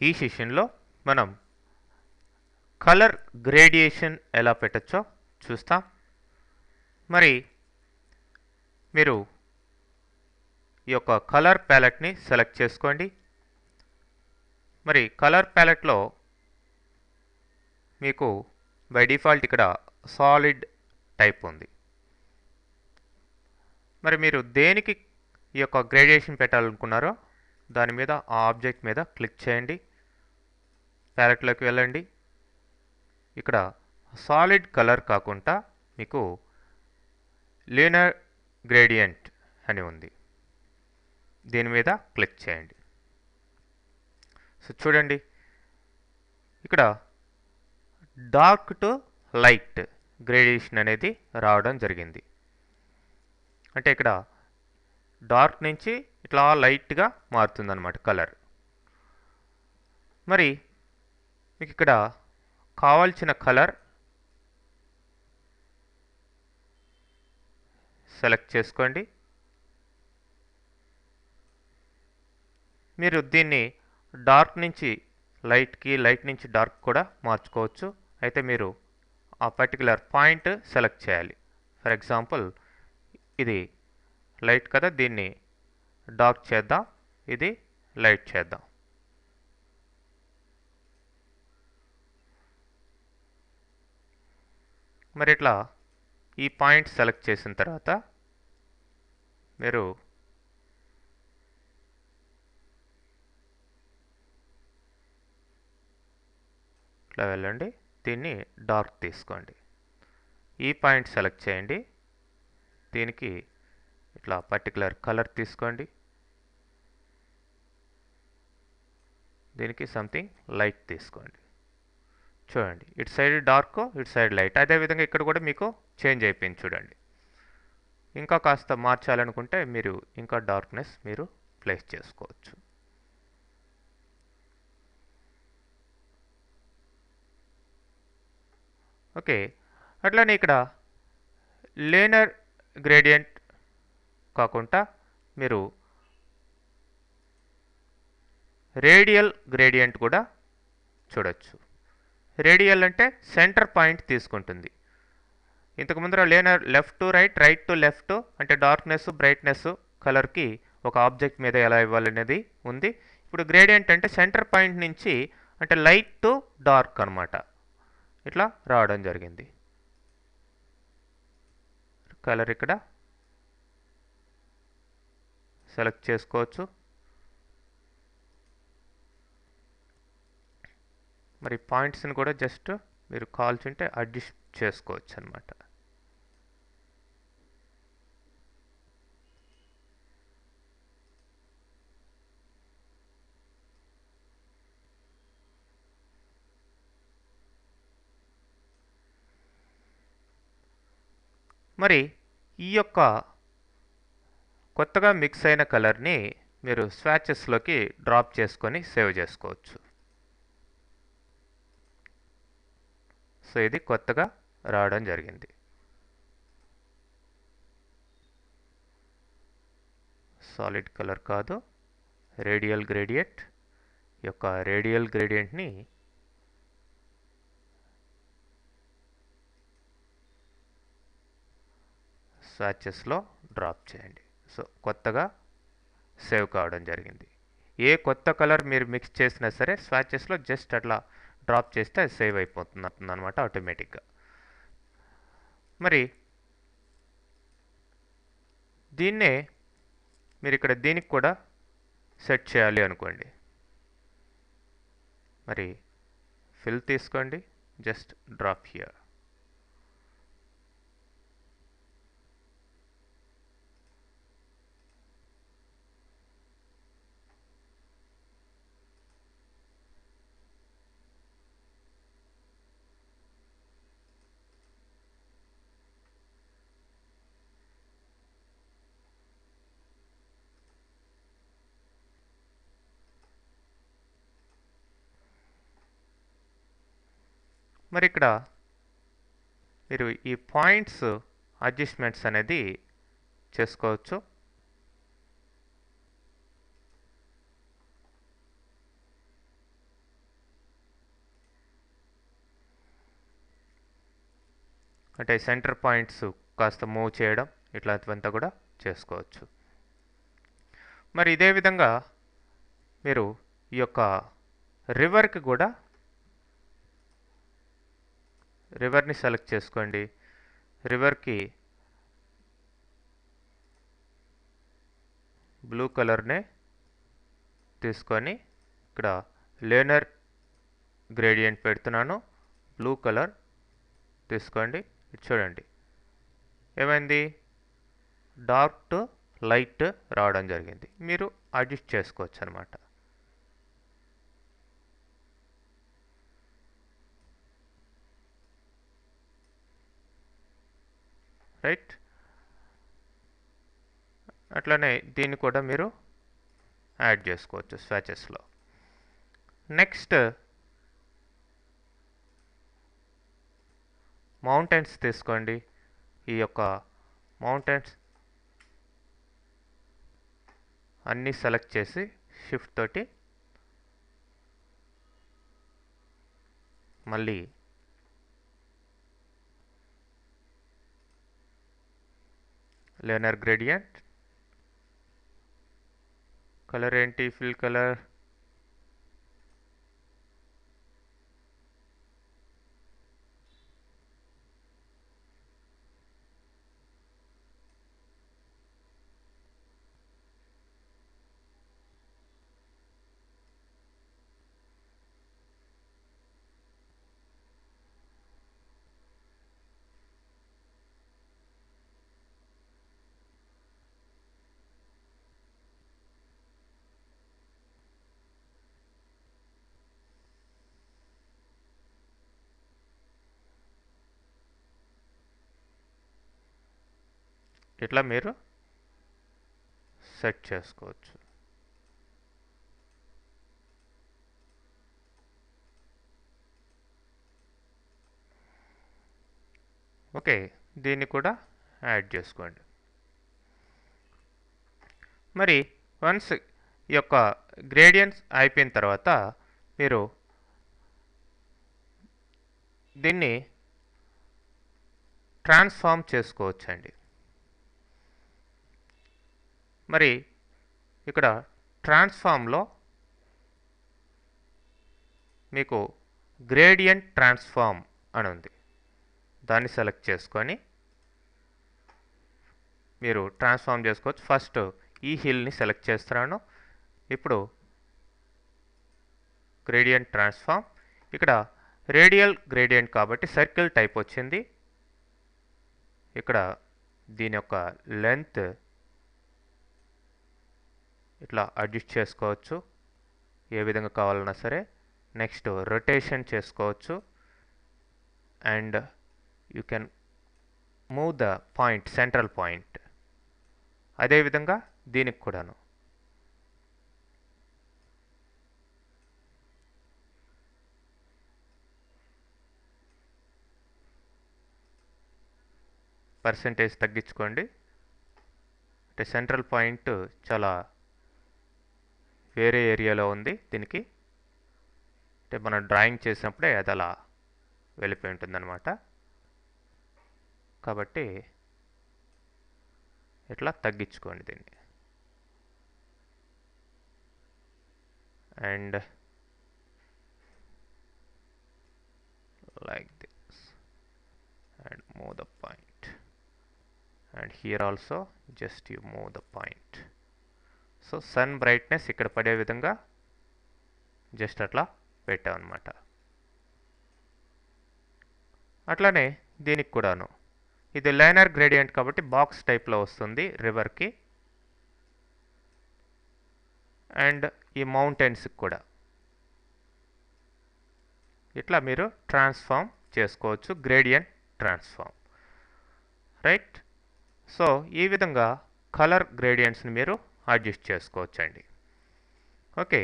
ఈ సెషన్లో మనం కలర్ గ్రేడియేషన్ ఎలా పెట్టచ్చో చూస్తాం. మరి మీరు ఈ యొక్క కలర్ ప్యాలెట్ని సెలెక్ట్ చేసుకోండి. మరి కలర్ ప్యాలెట్లో మీకు బై డిఫాల్ట్ ఇక్కడ సాలిడ్ టైప్ ఉంది. మరి మీరు దేనికి ఈ యొక్క గ్రేడియేషన్ పెట్టాలనుకున్నారో దాని మీద ఆ ఆబ్జెక్ట్ మీద క్లిక్ చేయండి. ప్యాలెట్లోకి వెళ్ళండి. ఇక్కడ సాలిడ్ కలర్ కాకుండా మీకు లీనియర్ గ్రేడియంట్ అని ఉంది. దీని మీద క్లిక్ చేయండి. సో చూడండి, ఇక్కడ డార్క్ టు లైట్ గ్రేడియేషన్ అనేది రావడం జరిగింది. అంటే ఇక్కడ డార్క్ నుంచి ఇట్లా లైట్గా మారుతుందన్నమాట కలర్. మరి మీకు ఇక్కడ కావాల్సిన కలర్ సెలెక్ట్ చేసుకోండి. మీరు దీన్ని డార్క్ నుంచి లైట్కి, లైట్ నుంచి డార్క్ కూడా మార్చుకోవచ్చు. అయితే మీరు ఆ పర్టికులర్ పాయింట్ సెలెక్ట్ చేయాలి. ఫర్ ఎగ్జాంపుల్ ఇది లైట్ కదా, దీన్ని డార్క్ చేద్దాం, ఇది లైట్ చేద్దాం. మరి ఇట్లా ఈ పాయింట్ సెలెక్ట్ చేసిన తర్వాత మీరు ఇట్లా వెళ్ళండి, దీన్ని డార్క్ తీసుకోండి. ఈ పాయింట్ సెలెక్ట్ చేయండి, దీనికి ఇట్లా పర్టికులర్ కలర్ తీసుకోండి, దీనికి సంథింగ్ లైట్ తీసుకోండి. చూడండి, ఇటు సైడ్ డార్క్, ఇటు సైడ్ లైట్. అదేవిధంగా ఇక్కడ కూడా మీకు చేంజ్ అయిపోయింది చూడండి. ఇంకా కాస్త మార్చాలనుకుంటే మీరు ఇంకా డార్క్నెస్ మీరు ప్లేస్ చేసుకోవచ్చు. ఓకే, అట్లానే ఇక్కడ లీనియర్ గ్రేడియంట్ కాకుండా మీరు రేడియల్ గ్రేడియంట్ కూడా చూడొచ్చు. రేడియల్ అంటే సెంటర్ పాయింట్ తీసుకుంటుంది. ఇంతకు ముందర linear left to right, right to left అంటే డార్క్నెస్, బ్రైట్నెస్ కలర్కి ఒక ఆబ్జెక్ట్ మీద ఎలా ఇవ్వాలనేది ఉంది. ఇప్పుడు గ్రేడియంట్ అంటే సెంటర్ పాయింట్ నుంచి అంటే లైట్ టు డార్క్ అనమాట, ఇట్లా రావడం జరిగింది. కలర్ ఇక్కడ సెలెక్ట్ చేసుకోవచ్చు. మరి పాయింట్స్ని కూడా జస్ట్ మీరు కాల్చుంటే అడ్జస్ట్ చేసుకోవచ్చు అనమాట. మరి ఈ యొక్క కొత్తగా మిక్స్ అయిన కలర్ని మీరు స్వాచెస్లోకి డ్రాప్ చేసుకొని సేవ్ చేసుకోవచ్చు. సో ఇది కొత్తగా రావడం జరిగింది. సాలిడ్ కలర్ కాదు, రేడియల్ గ్రేడియంట్. ఈ యొక్క రేడియల్ గ్రేడియంట్ని స్వాచెస్లో డ్రాప్ చేయండి. సో కొత్తగా సేవ్ కావడం జరిగింది. ఏ కొత్త కలర్ మీరు మిక్స్ చేసినా సరే స్వాచెస్లో జస్ట్ అట్లా డ్రాప్ చేస్తే అది సేవ్ అయిపోతుంది అనమాట ఆటోమేటిక్గా. మరి దీన్నే మీరు ఇక్కడ దీనికి కూడా సెట్ చేయాలి అనుకోండి. మరి ఫిల్ తీసుకోండి, జస్ట్ డ్రాప్ హియర్. మరి ఇక్కడ మీరు ఈ పాయింట్స్ అడ్జస్ట్మెంట్స్ అనేది చేసుకోవచ్చు. అంటే సెంటర్ పాయింట్స్ కాస్త మూవ్ చేయడం ఇట్లాంటివంతా కూడా చేసుకోవచ్చు. మరి ఇదే విధంగా మీరు ఈ యొక్క రివర్కి కూడా రివర్ని సెలెక్ట్ చేసుకోండి. రివర్కి బ్లూ కలర్నే తీసుకొని ఇక్కడ లేనర్ గ్రేడియంట్ పెడుతున్నాను. బ్లూ కలర్ తీసుకోండి. ఇది చూడండి ఏమైంది, డార్క్ టు లైట్ రావడం జరిగింది. మీరు అడ్జస్ట్ చేసుకోవచ్చు అనమాట. రైట్. అట్లనే దీన్ని కూడా మీరు యాడ్ చేసుకోవచ్చు స్వాచెస్లో. నెక్స్ట్ మౌంటైన్స్ తీసుకోండి. ఈ యొక్క మౌంటైన్స్ అన్నీ సెలెక్ట్ చేసి షిఫ్ట్ తోటి మళ్ళీ లేనర్ గ్రేడియంట్ కలర్ ఏంటి, ఫిల్ కలర్ ఇట్లా మీరు సెట్ చేసుకోవచ్చు. ఓకే, దీన్ని కూడా యాడ్ చేసుకోండి. మరి వన్స్ ఈ యొక్క గ్రేడియంట్స్ అయిపోయిన తర్వాత మీరు దీన్ని ట్రాన్స్ఫార్మ్ చేసుకోవచ్చండి. మరి ఇక్కడ ట్రాన్స్ఫార్మ్లో మీకు గ్రేడియంట్ ట్రాన్స్ఫార్మ్ అని ఉంది. దాన్ని సెలెక్ట్ చేసుకొని మీరు ట్రాన్స్ఫార్మ్ చేసుకోవచ్చు. ఫస్ట్ ఈ హిల్ని సెలెక్ట్ చేస్తున్నాను. ఇప్పుడు గ్రేడియంట్ ట్రాన్స్ఫార్మ్, ఇక్కడ రేడియల్ గ్రేడియంట్ కాబట్టి సర్కిల్ టైప్ వచ్చింది. ఇక్కడ దీని యొక్క లెంత్ ఇట్లా అడ్జస్ట్ చేసుకోవచ్చు ఏ విధంగా కావాలన్నా సరే. నెక్స్ట్ రొటేషన్ చేసుకోవచ్చు and you can move the point, central point. అదేవిధంగా దీనికి కూడాను పర్సెంటేజ్ తగ్గించుకోండి. అంటే సెంట్రల్ పాయింట్ చాలా వేరే ఏరియాలో ఉంది. దీనికి అంటే మనం డ్రాయింగ్ చేసినప్పుడే అది అలా వెళ్ళిపోయి ఉంటుందన్నమాట. కాబట్టి ఇట్లా తగ్గించుకోండి దీన్ని. And like this and move the point, and here also just you move the point. So sun brightness ఇక్కడ పడే విధంగా జస్ట్ అట్లా పెట్టామన్నమాట. అట్లానే దీనికి కూడాను ఇది లైనర్ గ్రేడియంట్ కాబట్టి బాక్స్ టైప్లో వస్తుంది రివర్కి. అండ్ ఈ మౌంటైన్స్కి కూడా ఇట్లా మీరు ట్రాన్స్ఫార్మ్ చేసుకోవచ్చు, గ్రేడియంట్ ట్రాన్స్ఫార్మ్. రైట్. సో ఈ విధంగా కలర్ గ్రేడియంట్స్ని మీరు అడ్జస్ట్ చేసుకోవచ్చండి. ఓకే.